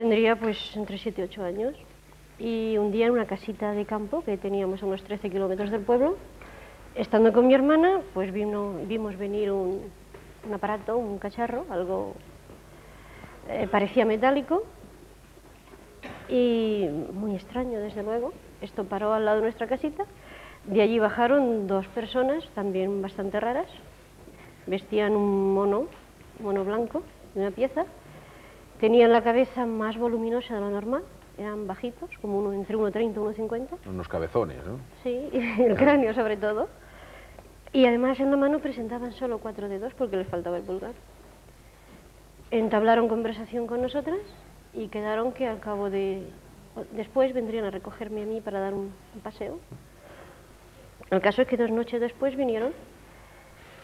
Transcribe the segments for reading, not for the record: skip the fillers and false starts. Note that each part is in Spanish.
Tendría pues entre 7 y 8 años, y un día en una casita de campo que teníamos a unos 13 kilómetros del pueblo, estando con mi hermana, pues vimos venir un aparato, un cacharro, algo parecía metálico y muy extraño desde luego. Esto paró al lado de nuestra casita, de allí bajaron dos personas también bastante raras, vestían un mono blanco de una pieza. Tenían la cabeza más voluminosa de lo normal, eran bajitos, como entre 1,30 y 1,50. Unos cabezones, ¿no? Sí, y el cráneo sobre todo. Y además en la mano presentaban solo 4 dedos porque les faltaba el pulgar. Entablaron conversación con nosotras y quedaron que al cabo de... Después vendrían a recogerme a mí para dar un paseo. El caso es que 2 noches después vinieron,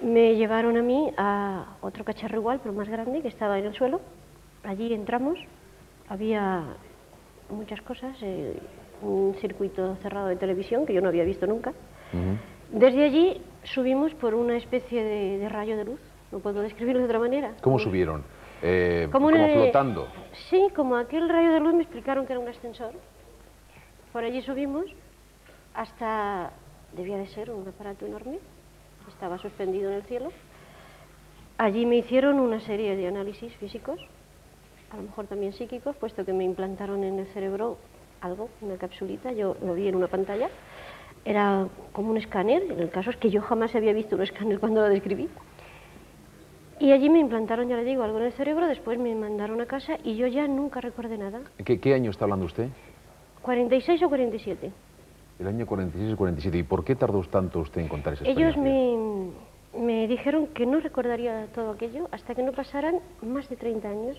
me llevaron a mí a otro cacharro igual, pero más grande, que estaba en el suelo. Allí entramos, había muchas cosas, un circuito cerrado de televisión que yo no había visto nunca. Desde allí subimos por una especie de rayo de luz, no puedo describirlo de otra manera. ¿Cómo subieron? ¿Como flotando? Sí, como aquel rayo de luz me explicaron que era un ascensor. Por allí subimos hasta, debía de ser un aparato enorme, estaba suspendido en el cielo. Allí me hicieron una serie de análisis físicos, a lo mejor también psíquicos, puesto que me implantaron en el cerebro algo, una capsulita, yo lo vi en una pantalla, era como un escáner, el caso es que yo jamás había visto un escáner cuando lo describí. Y allí me implantaron, ya le digo, algo en el cerebro, después me mandaron a casa y yo ya nunca recordé nada. ¿Qué año está hablando usted? 46 o 47. El año 46 o 47. ¿Y por qué tardó tanto usted en contar esa experiencia? Ellos me dijeron que no recordaría todo aquello hasta que no pasaran más de 30 años.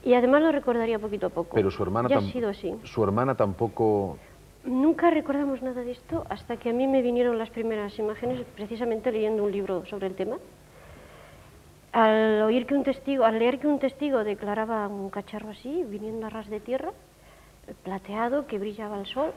Y además lo recordaría poquito a poco. Pero su hermana, ya ha sido así. Su hermana tampoco... Nunca recordamos nada de esto hasta que a mí me vinieron las primeras imágenes, precisamente leyendo un libro sobre el tema. Al leer que un testigo declaraba un cacharro así, viniendo a ras de tierra, plateado, que brillaba al sol,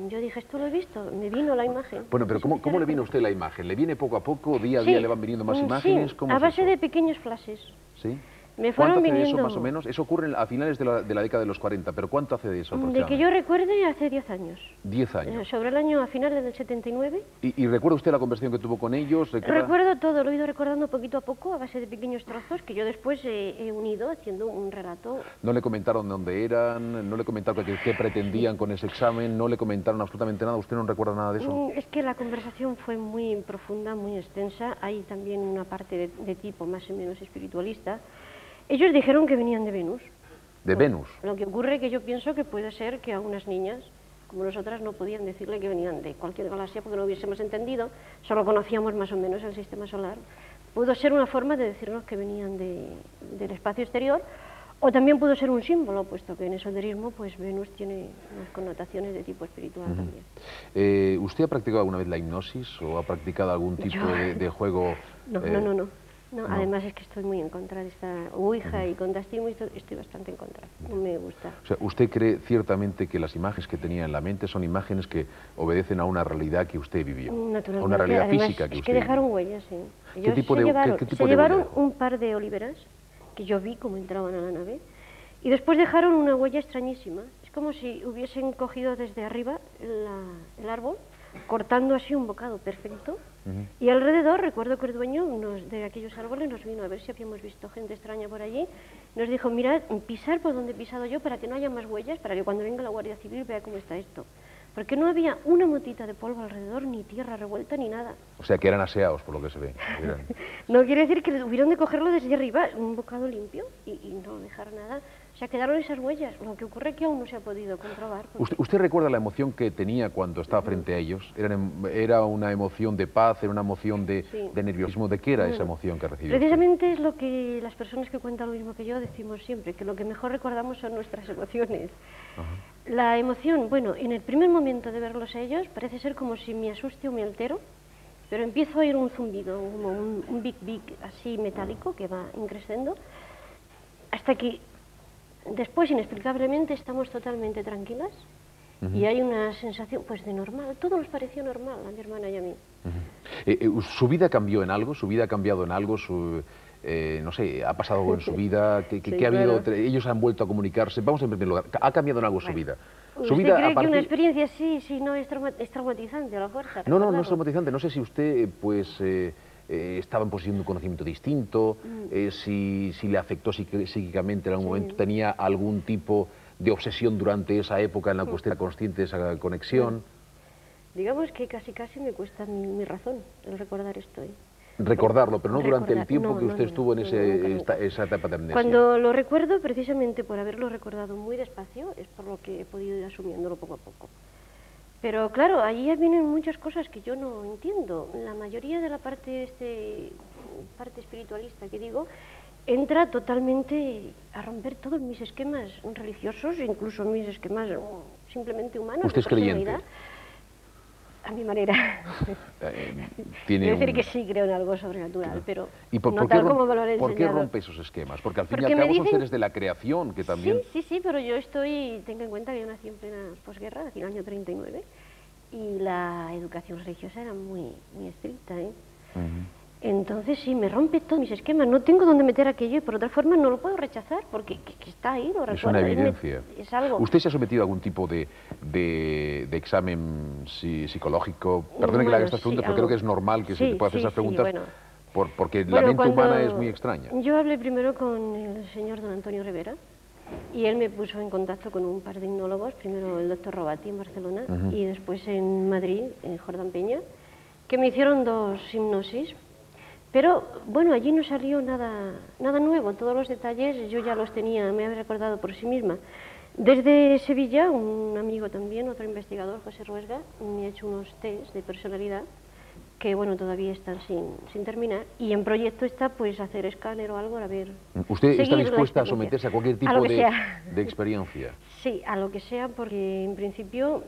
yo dije, esto lo he visto, me vino la imagen. Bueno, pero ¿cómo le vino a usted la imagen? ¿Le viene poco a poco, día a día le van viniendo más imágenes? Sí, ¿Cómo a es base eso? de pequeños flashes. ¿Sí? Me fueron ¿Cuánto hace de viniendo... eso, más o menos? Eso ocurre a finales de la década de los 40, pero ¿cuánto hace de eso De que yo recuerde, hace 10 años. 10 años. Sobre el año a finales del 79. ¿Y recuerda usted la conversación que tuvo con ellos? Recuerdo todo, lo he ido recordando poquito a poco, a base de pequeños trozos, que yo después he unido haciendo un relato. ¿No le comentaron dónde eran? ¿No le comentaron qué pretendían con ese examen? ¿No le comentaron absolutamente nada? ¿Usted no recuerda nada de eso? Es que la conversación fue muy profunda, muy extensa. Hay también una parte de tipo más o menos espiritualista. Ellos dijeron que venían de Venus. ¿De Venus? Lo que ocurre es que yo pienso que puede ser que a unas niñas como nosotras no podían decirle que venían de cualquier galaxia porque no hubiésemos entendido, solo conocíamos más o menos el sistema solar. Pudo ser una forma de decirnos que venían del espacio exterior, o también pudo ser un símbolo, puesto que en esoterismo pues Venus tiene unas connotaciones de tipo espiritual también. ¿Usted ha practicado alguna vez la hipnosis o ha practicado algún tipo de juego? No, además es que estoy muy en contra de esta ouija y condastismo, estoy bastante en contra, no me gusta. O sea, ¿usted cree ciertamente que las imágenes que tenía en la mente son imágenes que obedecen a una realidad que usted vivió? Naturalmente. A una realidad además, física que es usted que dejaron huellas, sí. ¿Qué tipo de se llevaron un par de oliveras, que yo vi cómo entraban a la nave, y después dejaron una huella extrañísima. Es como si hubiesen cogido desde arriba el árbol, cortando así un bocado perfecto, y alrededor, recuerdo que el dueño de aquellos árboles nos vino a ver si habíamos visto gente extraña por allí, nos dijo, mirad, pisar por donde he pisado yo para que no haya más huellas, para que cuando venga la Guardia Civil vea cómo está esto. Porque no había una motita de polvo alrededor, ni tierra revuelta, ni nada. O sea, que eran aseados, por lo que se ve. No quiere decir que hubieron de cogerlo desde arriba, un bocado limpio, y no dejar nada. O sea, quedaron esas huellas. Lo que ocurre es que aún no se ha podido comprobar. ¿Usted recuerda la emoción que tenía cuando estaba frente a ellos? ¿Era una emoción de paz, era una emoción de nerviosismo? ¿De qué era esa emoción que recibió? Precisamente es lo que las personas que cuentan lo mismo que yo decimos siempre, que lo que mejor recordamos son nuestras emociones. La emoción, bueno, en el primer momento de verlos a ellos, parece ser como si me asuste o me altero, pero empiezo a oír un zumbido, como un big así metálico que va increciendo, hasta que después, inexplicablemente, estamos totalmente tranquilas y hay una sensación, pues, de normal. Todo nos pareció normal, a mi hermana y a mí. ¿Su vida cambió en algo? ¿Su vida ha cambiado en algo? no sé, ha pasado algo en su vida, Sí, ha habido, claro. ellos han vuelto a comunicarse. Vamos en primer lugar, ¿ha cambiado en algo su vida? ¿Usted cree que una experiencia así, si no es, es traumatizante a la fuerza? No, no, no es traumatizante. No sé si usted, pues, estaba en posesión de un conocimiento distinto, si le afectó psíquicamente en algún momento, tenía algún tipo de obsesión durante esa época en la que usted era consciente de esa conexión. Digamos que casi me cuesta mi razón el recordar esto. Recordarlo, pero no durante el tiempo que usted estuvo en esa etapa de amnesia. Cuando lo recuerdo, precisamente por haberlo recordado muy despacio, es por lo que he podido ir asumiéndolo poco a poco. Pero claro, allí vienen muchas cosas que yo no entiendo. La mayoría de la parte espiritualista que digo, entra totalmente a romper todos mis esquemas religiosos, incluso mis esquemas simplemente humanos. ¿Usted es creyente? A mi manera. Quiero decir que sí creo en algo sobrenatural, pero no tal como me lo han enseñado. ¿Por qué rompe esos esquemas? Porque al fin y al cabo son seres de la creación que también... Sí, pero yo tenga en cuenta que yo nací en plena posguerra, nací en el año 39, y la educación religiosa era muy estricta, Entonces sí, me rompe todos mis esquemas, no tengo dónde meter aquello y por otra forma no lo puedo rechazar porque está ahí, lo recuerdo. Es una evidencia. Es algo. ¿Usted se ha sometido a algún tipo de examen psicológico? Perdone que le haga estas preguntas, pero creo que es normal que se te pueda hacer esas preguntas porque la mente humana es muy extraña. Yo hablé primero con el señor don Antonio Rivera y él me puso en contacto con un par de hipnólogos, primero el doctor Robati en Barcelona y después en Madrid, en Jordán Peña, que me hicieron 2 hipnosis. Pero, bueno, allí no salió nada nuevo, todos los detalles yo ya los tenía, me había recordado por sí misma. Desde Sevilla, un amigo también, otro investigador, José Ruesga, me ha hecho unos test de personalidad que, bueno, todavía están sin terminar, y en proyecto está, pues, hacer escáner o algo, a ver... ¿Usted está dispuesta a someterse a cualquier tipo de experiencia? Sí, a lo que sea, porque en principio...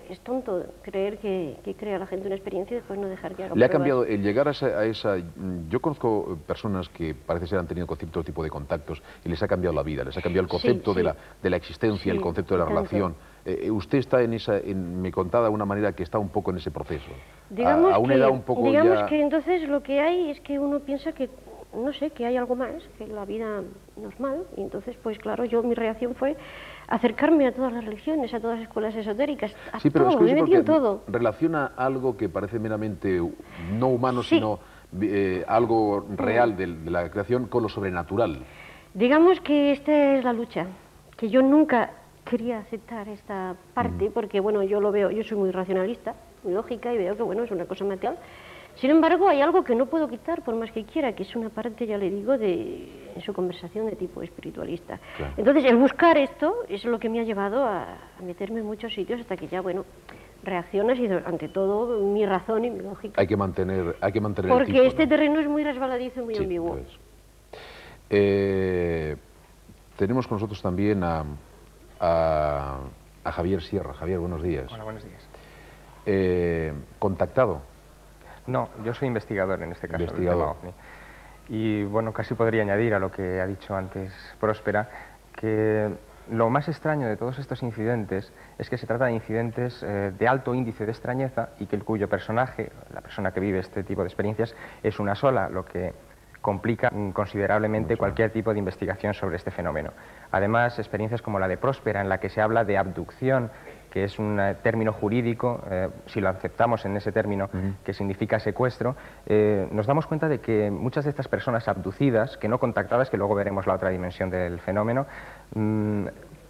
Es tonto creer que crea la gente una experiencia y después no dejar que haga ¿Le ha pruebas? cambiado el llegar a esa... Yo conozco personas que parece ser han tenido cierto tipo de contactos y les ha cambiado la vida, les ha cambiado el concepto de la existencia, el concepto de la relación. Usted está me contaba de una manera que está un poco en ese proceso. Digamos a una edad un poco que entonces lo que hay es que uno piensa que, no sé, que hay algo más, que la vida normal, y entonces, pues claro, mi reacción fue acercarme a todas las religiones, a todas las escuelas esotéricas, a todo, me metí en todo. Relaciona algo que parece meramente no humano, sino algo real de la creación con lo sobrenatural. Digamos que esta es la lucha, que yo nunca quería aceptar esta parte, porque bueno, yo lo veo, yo soy muy racionalista, muy lógica, y veo que bueno, es una cosa material. Sin embargo, hay algo que no puedo quitar por más que quiera, que es una parte, ya le digo, en su conversación de tipo espiritualista. Claro. Entonces, el buscar esto es lo que me ha llevado a meterme en muchos sitios hasta que ya, bueno, reaccionas y ante todo mi razón y mi lógica. Hay que mantener porque el tipo, este terreno es muy resbaladizo y muy ambiguo. Tenemos con nosotros también a Javier Sierra. Javier, buenos días. Hola, buenos días. ¿Contactado? No, yo soy investigador en este caso. Investigador. Y bueno, casi podría añadir a lo que ha dicho antes Próspera, que lo más extraño de todos estos incidentes es que se trata de incidentes de alto índice de extrañeza y que cuyo personaje, la persona que vive este tipo de experiencias, es una sola, lo que complica considerablemente cualquier tipo de investigación sobre este fenómeno. Además, experiencias como la de Próspera, en la que se habla de abducción, que es un término jurídico, si lo aceptamos en ese término, que significa secuestro, nos damos cuenta de que muchas de estas personas abducidas, que no contactadas, que luego veremos la otra dimensión del fenómeno,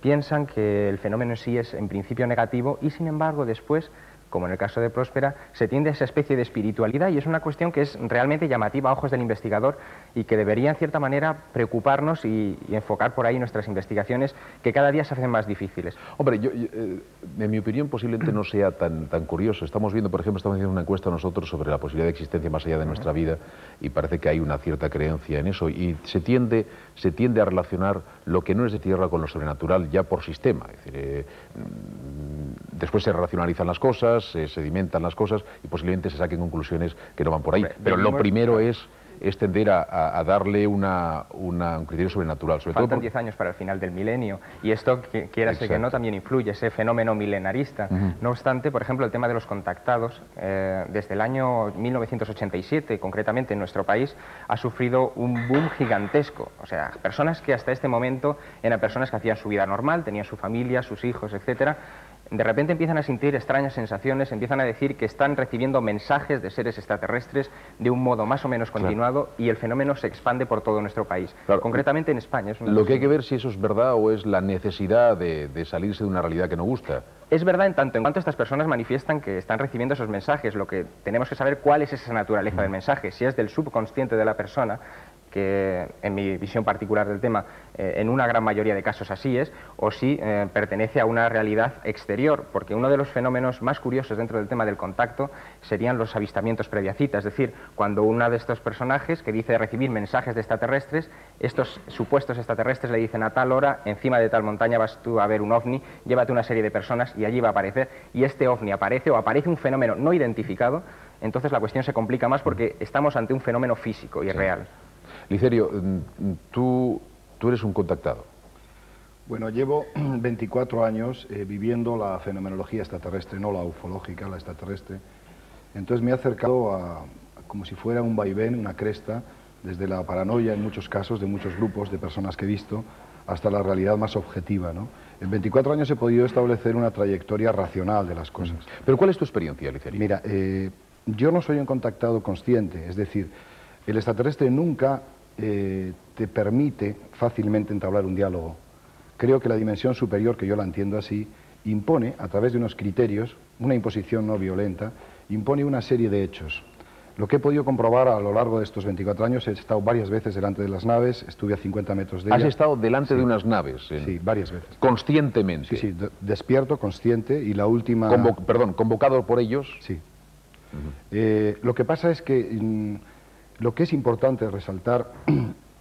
piensan que el fenómeno en sí es en principio negativo y sin embargo después, como en el caso de Próspera, se tiende a esa especie de espiritualidad y es una cuestión que es realmente llamativa a ojos del investigador y que debería en cierta manera preocuparnos y enfocar por ahí nuestras investigaciones que cada día se hacen más difíciles. Hombre, en mi opinión posiblemente no sea tan curioso. Estamos viendo, por ejemplo, estamos haciendo una encuesta nosotros sobre la posibilidad de existencia más allá de nuestra vida y parece que hay una cierta creencia en eso y se tiende a relacionar lo que no es de tierra con lo sobrenatural ya por sistema. Es decir, después se racionalizan las cosas, se sedimentan las cosas y posiblemente se saquen conclusiones que no van por ahí. Pero lo primero es es tender a darle un criterio sobrenatural. Sobre Faltan todo 10 años para el final del milenio y esto, quiera que no, también influye, ese fenómeno milenarista. No obstante, por ejemplo, el tema de los contactados, desde el año 1987, concretamente en nuestro país, ha sufrido un boom gigantesco. O sea, personas que hasta este momento eran personas que hacían su vida normal, tenían su familia, sus hijos, etcétera. De repente empiezan a sentir extrañas sensaciones, empiezan a decir que están recibiendo mensajes de seres extraterrestres de un modo más o menos continuado, y el fenómeno se expande por todo nuestro país, concretamente en España. Lo que hay que ver si eso es verdad o es la necesidad de salirse de una realidad que no gusta. Es verdad en tanto en cuanto estas personas manifiestan que están recibiendo esos mensajes. Lo que tenemos que saber cuál es esa naturaleza del mensaje, si es del subconsciente de la persona, que en mi visión particular del tema, en una gran mayoría de casos así es, o si pertenece a una realidad exterior, porque uno de los fenómenos más curiosos dentro del tema del contacto serían los avistamientos previa cita, es decir, cuando uno de estos personajes que dice recibir mensajes de extraterrestres, estos supuestos extraterrestres le dicen a tal hora, encima de tal montaña vas tú a ver un ovni, llévate una serie de personas y allí va a aparecer, y este ovni aparece o aparece un fenómeno no identificado, entonces la cuestión se complica más porque estamos ante un fenómeno físico y real. Licerio, tú eres un contactado. Bueno, llevo 24 años viviendo la fenomenología extraterrestre, no la ufológica, la extraterrestre. Entonces me he acercado como si fuera un vaivén, una cresta, desde la paranoia en muchos casos, de muchos grupos de personas que he visto, hasta la realidad más objetiva, ¿no? En 24 años he podido establecer una trayectoria racional de las cosas. ¿Pero cuál es tu experiencia, Licerio? Mira, yo no soy un contactado consciente, es decir, el extraterrestre nunca te permite fácilmente entablar un diálogo. Creo que la dimensión superior, que yo la entiendo así, impone, a través de unos criterios, una imposición no violenta, impone una serie de hechos. Lo que he podido comprobar a lo largo de estos 24 años, he estado varias veces delante de las naves, estuve a 50 metros de ellas. ¿Has estado delante de unas naves? Sí, varias veces. ¿Conscientemente? Sí, despierto, consciente, y la última... ¿Convocado por ellos? Sí. Lo que pasa es que... Lo que es importante resaltar,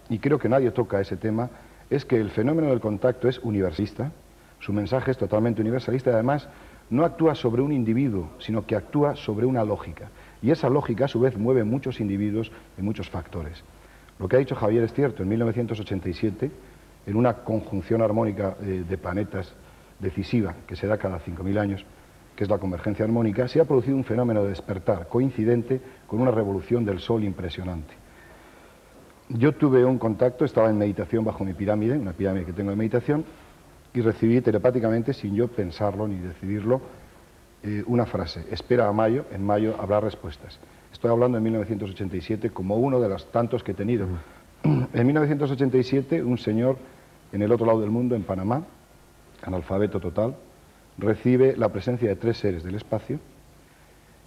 y creo que nadie toca ese tema, es que el fenómeno del contacto es universalista, su mensaje es totalmente universalista y además no actúa sobre un individuo, sino que actúa sobre una lógica. Y esa lógica a su vez mueve muchos individuos y muchos factores. Lo que ha dicho Javier es cierto, en 1987, en una conjunción armónica de planetas decisiva que se da cada 5.000 años, que es la convergencia armónica, se ha producido un fenómeno de despertar coincidente con una revolución del Sol impresionante. Yo tuve un contacto, estaba en meditación bajo mi pirámide, una pirámide que tengo de meditación, y recibí telepáticamente, sin yo pensarlo ni decidirlo, una frase: espera a mayo, en mayo habrá respuestas. Estoy hablando en 1987 como uno de los tantos que he tenido. En 1987, un señor en el otro lado del mundo, en Panamá, analfabeto total, recibe la presencia de 3 seres del espacio,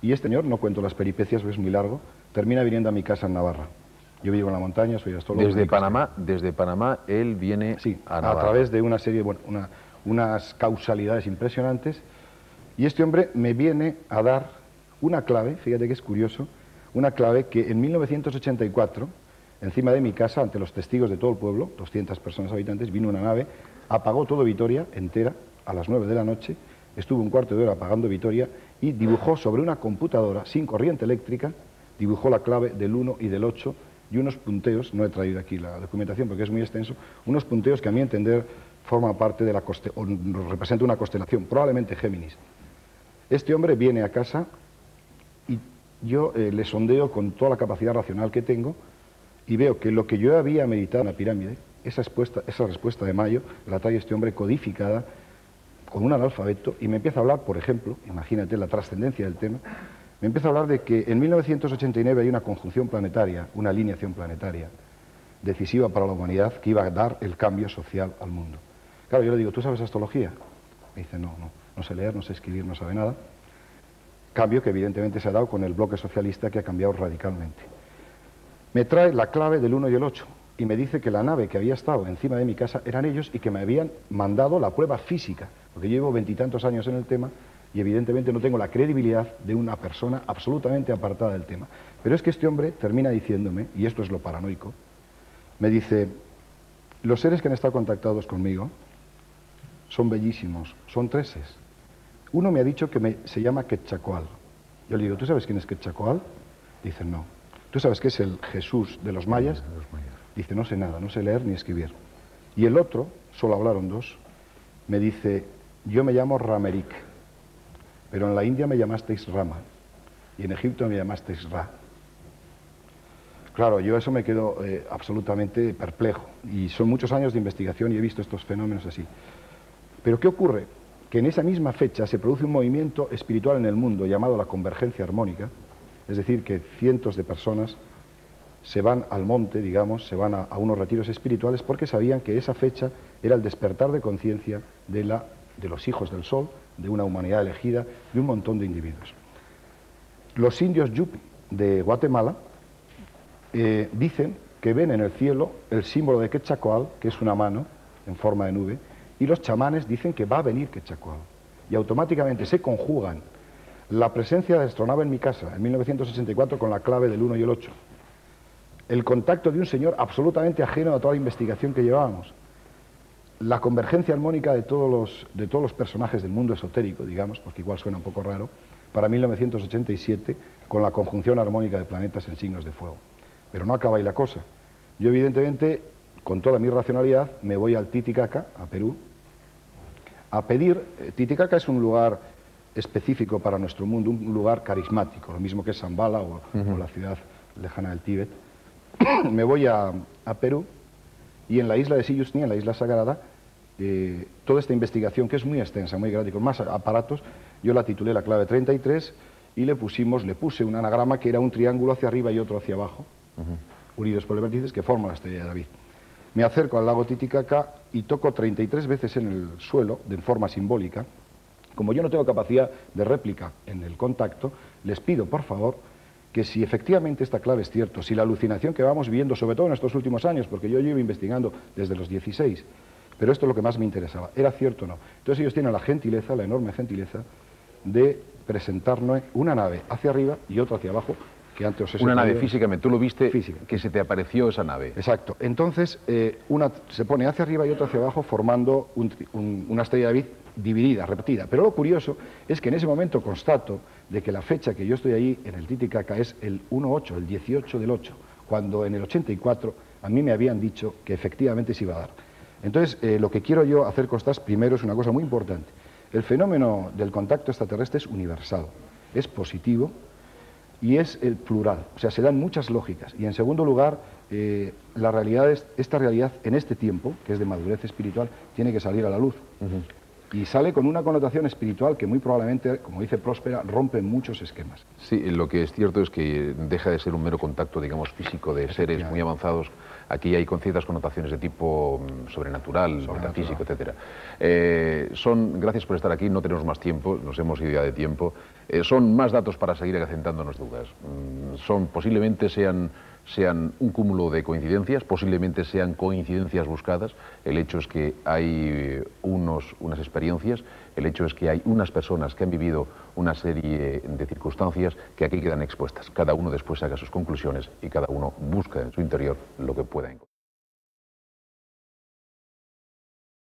y este señor, no cuento las peripecias, porque es muy largo, termina viniendo a mi casa en Navarra. Yo vivo en la montaña, soy astrólogo. Desde Panamá él viene a Navarra. A través de una serie, unas causalidades impresionantes, y este hombre me viene a dar una clave, fíjate que es curioso, una clave que en 1984, encima de mi casa, ante los testigos de todo el pueblo, 200 personas habitantes, vino una nave, apagó todo Vitoria entera, a las 9 de la noche, estuvo un cuarto de hora apagando Vitoria y dibujó sobre una computadora sin corriente eléctrica, dibujó la clave del 1 y del 8 y unos punteos, no he traído aquí la documentación porque es muy extenso, unos punteos que a mi entender forman parte de o representa una constelación, probablemente Géminis. Este hombre viene a casa y yo le sondeo con toda la capacidad racional que tengo y veo que lo que yo había meditado en la pirámide, esa respuesta de mayo, la trae este hombre codificada con un analfabeto, y me empieza a hablar, por ejemplo, imagínate la trascendencia del tema, me empieza a hablar de que en 1989 hay una conjunción planetaria, una alineación planetaria decisiva para la humanidad que iba a dar el cambio social al mundo. Claro, yo le digo, ¿tú sabes astrología? Me dice, no sé leer, no sé escribir, no sabe nada. Cambio que evidentemente se ha dado con el bloque socialista, que ha cambiado radicalmente. Me trae la clave del 1 y el 8 y me dice que la nave que había estado encima de mi casa eran ellos y que me habían mandado la prueba física, porque yo llevo 20 y tantos años en el tema y evidentemente no tengo la credibilidad de una persona absolutamente apartada del tema. Pero es que este hombre termina diciéndome, y esto es lo paranoico, me dice, los seres que han estado contactados conmigo son bellísimos, son 3 seres. Uno me ha dicho que se llama Quetzalcóatl. Yo le digo, ¿tú sabes quién es Quetzalcóatl? Dice, no. ¿Tú sabes qué es el Jesús de los mayas? Dice, no sé nada, no sé leer ni escribir. Y el otro, solo hablaron dos, me dice, yo me llamo Ramerik, pero en la India me llamasteis Rama y en Egipto me llamasteis Ra. Claro, yo eso me quedo absolutamente perplejo y son muchos años de investigación y he visto estos fenómenos así. Pero ¿qué ocurre? Que en esa misma fecha se produce un movimiento espiritual en el mundo llamado la convergencia armónica, es decir, que cientos de personas se van al monte, digamos, se van a unos retiros espirituales porque sabían que esa fecha era el despertar de conciencia de los hijos del sol, de una humanidad elegida, de un montón de individuos. Los indios Yupi de Guatemala dicen que ven en el cielo el símbolo de Quetzalcóatl, que es una mano en forma de nube, y los chamanes dicen que va a venir Quetzalcóatl. Y automáticamente se conjugan la presencia de astronave en mi casa, en 1984, con la clave del 1 y el 8. El contacto de un señor absolutamente ajeno a toda la investigación que llevábamos. La convergencia armónica de todos los personajes del mundo esotérico, digamos, porque igual suena un poco raro, para 1987, con la conjunción armónica de planetas en signos de fuego. Pero no acaba ahí la cosa. Yo, evidentemente, con toda mi racionalidad, me voy al Titicaca, a Perú, a pedir. Titicaca es un lugar específico para nuestro mundo, un lugar carismático, lo mismo que Shambhala o la ciudad lejana del Tíbet. Me voy a Perú y en la isla de Siyusni, en la isla sagrada, toda esta investigación, que es muy extensa, muy grande, con más aparatos, yo la titulé La clave 33 y le puse un anagrama que era un triángulo hacia arriba y otro hacia abajo, unidos por los vértices que forman la estrella de David. Me acerco al lago Titicaca y toco 33 veces en el suelo, de forma simbólica. Como yo no tengo capacidad de réplica en el contacto, les pido, por favor, que si efectivamente esta clave es cierto, si la alucinación que vamos viendo, sobre todo en estos últimos años, porque yo llevo investigando desde los 16, pero esto es lo que más me interesaba, ¿era cierto o no? Entonces ellos tienen la gentileza, la enorme gentileza, de presentarnos una nave hacia arriba y otra hacia abajo, que antes os he Una nave físicamente, tú lo viste, física, que se te apareció esa nave. Exacto. Entonces, una se pone hacia arriba y otra hacia abajo, formando una estrella de David dividida, repetida. Pero lo curioso es que en ese momento constato de que la fecha que yo estoy ahí en el Titicaca es el 1-8, el 18 del 8, cuando en el 84 a mí me habían dicho que efectivamente se iba a dar. Entonces, lo que quiero yo hacer constar primero es una cosa muy importante. El fenómeno del contacto extraterrestre es universal, es positivo y es el plural, o sea, se dan muchas lógicas. Y en segundo lugar, esta realidad en este tiempo, que es de madurez espiritual, tiene que salir a la luz. Y sale con una connotación espiritual que muy probablemente, como dice Próspera, rompe muchos esquemas. Sí, lo que es cierto es que deja de ser un mero contacto, digamos, físico de seres muy avanzados. Aquí hay con ciertas connotaciones de tipo sobrenatural, metafísico, etcétera. Gracias por estar aquí, no tenemos más tiempo, nos hemos ido ya de tiempo. Son más datos para seguir acrecentándonos dudas. Posiblemente sean un cúmulo de coincidencias, posiblemente sean coincidencias buscadas. El hecho es que hay unas experiencias, el hecho es que hay unas personas que han vivido una serie de circunstancias que aquí quedan expuestas. Cada uno después saca sus conclusiones y cada uno busca en su interior lo que pueda encontrar.